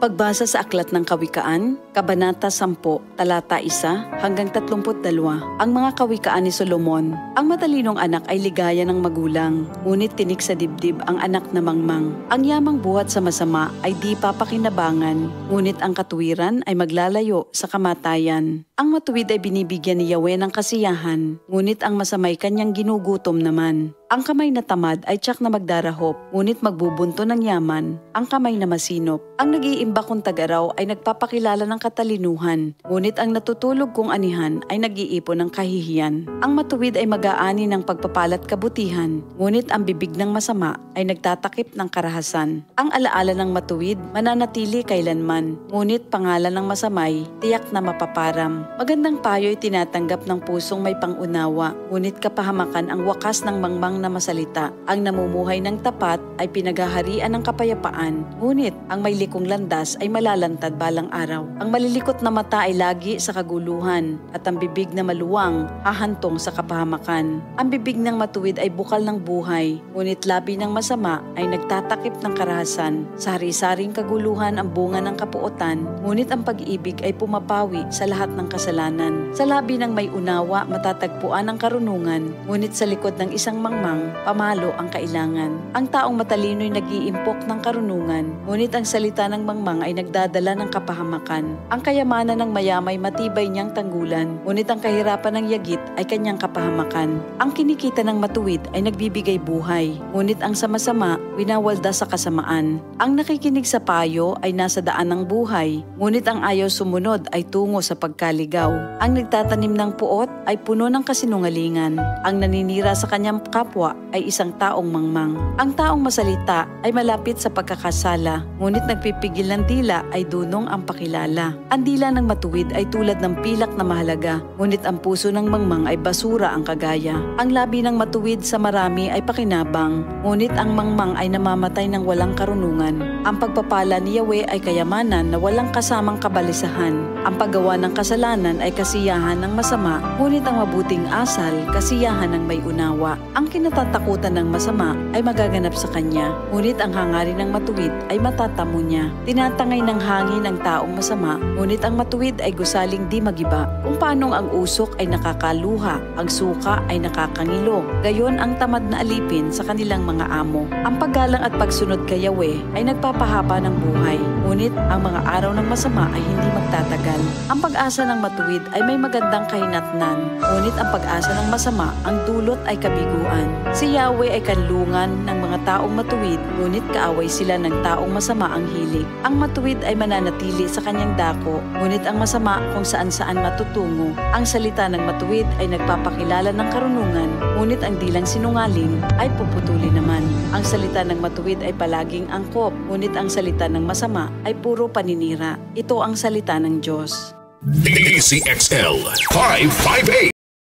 Pagbasa sa Aklat ng Kawikaan, Kabanata 10, Talata 1 hanggang 32. Ang mga kawikaan ni Solomon. Ang matalinong anak ay ligaya ng magulang, ngunit tinik sa dibdib ang anak na mangmang. Ang yamang buhat sa masama ay di papakinabangan, ngunit ang katuwiran ay maglalayo sa kamatayan. Ang matuwid ay binibigyan ni Yahweh ng kasiyahan, ngunit ang masamay kanyang ginugutom naman. Ang kamay na tamad ay tiyak na magdarahop, ngunit magbubunto ng yaman ang kamay na masinop. Ang nag-iimbak kong tagaraw ay nagpapakilala ng katalinuhan, ngunit ang natutulog kong anihan ay nag-iipon ng kahihiyan. Ang matuwid ay mag-aani ng pagpapalat kabutihan, ngunit ang bibig ng masama ay nagtatakip ng karahasan. Ang alaala ng matuwid mananatili kailanman, ngunit pangalan ng masamay tiyak na mapaparam. Magandang payo ay tinatanggap ng pusong may pangunawa, ngunit kapahamakan ang wakas ng mangmang na masalita. Ang namumuhay ng tapat ay pinaghaharian ng kapayapaan, ngunit ang may likong landas ay malalantad balang araw. Ang malilikot na mata ay lagi sa kaguluhan, at ang bibig na maluwang hahantong sa kapahamakan. Ang bibig ng matuwid ay bukal ng buhay, ngunit labi ng masama ay nagtatakip ng karahasan. Sa hari-saring kaguluhan ang bunga ng kapuotan, ngunit ang pag-ibig ay pumapawi sa lahat ng kasalanan. Sa labi ng may unawa matatagpuan ang karunungan, ngunit sa likod ng isang mangmang pamalo ang kailangan. Ang taong matalino'y nag-iimpok ng karunungan, ngunit ang salita ng mangmang ay nagdadala ng kapahamakan. Ang kayamanan ng mayamay matibay niyang tanggulan, ngunit ang kahirapan ng yagit ay kanyang kapahamakan. Ang kinikita ng matuwid ay nagbibigay buhay, ngunit ang sama-sama winawalda sa kasamaan. Ang nakikinig sa payo ay nasa daan ng buhay, ngunit ang ayaw sumunod ay tungo sa pagkaligaw. Ang nagtatanim ng puot ay puno ng kasinungalingan. Ang naninira sa kanyang kapwa ay isang taong mangmang. Ang taong masalita ay malapit sa pagkakasala, ngunit nagpipigil ng dila ay dunong ang pakilala. Ang dila ng matuwid ay tulad ng pilak na mahalaga, ngunit ang puso ng mangmang ay basura ang kagaya. Ang labi ng matuwid sa marami ay pakinabang, ngunit ang mangmang ay namamatay ng walang karunungan. Ang pagpapala ni Yahweh ay kayamanan na walang kasamang kabalisahan. Ang paggawa ng kasalanan ay kasiyahan ng masama, ngunit ang mabuting asal, kasiyahan ng may unawa. Ang kinatatakutan ng masama ay magaganap sa kanya, ngunit ang hangarin ng matuwid ay matatamo niya. Tinatangay ng hangin ang taong masama, ngunit ang matuwid ay gusaling di magiba. Kung paanong ang usok ay nakakaluha, ang suka ay nakakangilo, gayon ang tamad na alipin sa kanilang mga amo. Ang paggalang at pagsunod kay Yahweh ay nagpapahaba ng buhay, ngunit ang mga araw ng masama ay hindi magtatagal. Ang pag-asa ng matuwid ay may magandang kahinatnan, ngunit ang pag-asa ng masama ang dulot ay kabiguan. Si Yahweh ay kanlungan ng mga taong matuwid, ngunit kaaway sila ng taong masama ang hilig. Ang matuwid ay mananatili sa kanyang dako, ngunit ang masama kung saan-saan matutungo. Ang salita ng matuwid ay nagpapakilala ng karunungan, ngunit ang dilang sinungaling ay puputuli naman. Ang salita ng matuwid ay palaging angkop, ngunit ang salita ng masama ay puro paninira. Ito ang salita ng Diyos. DCXL 558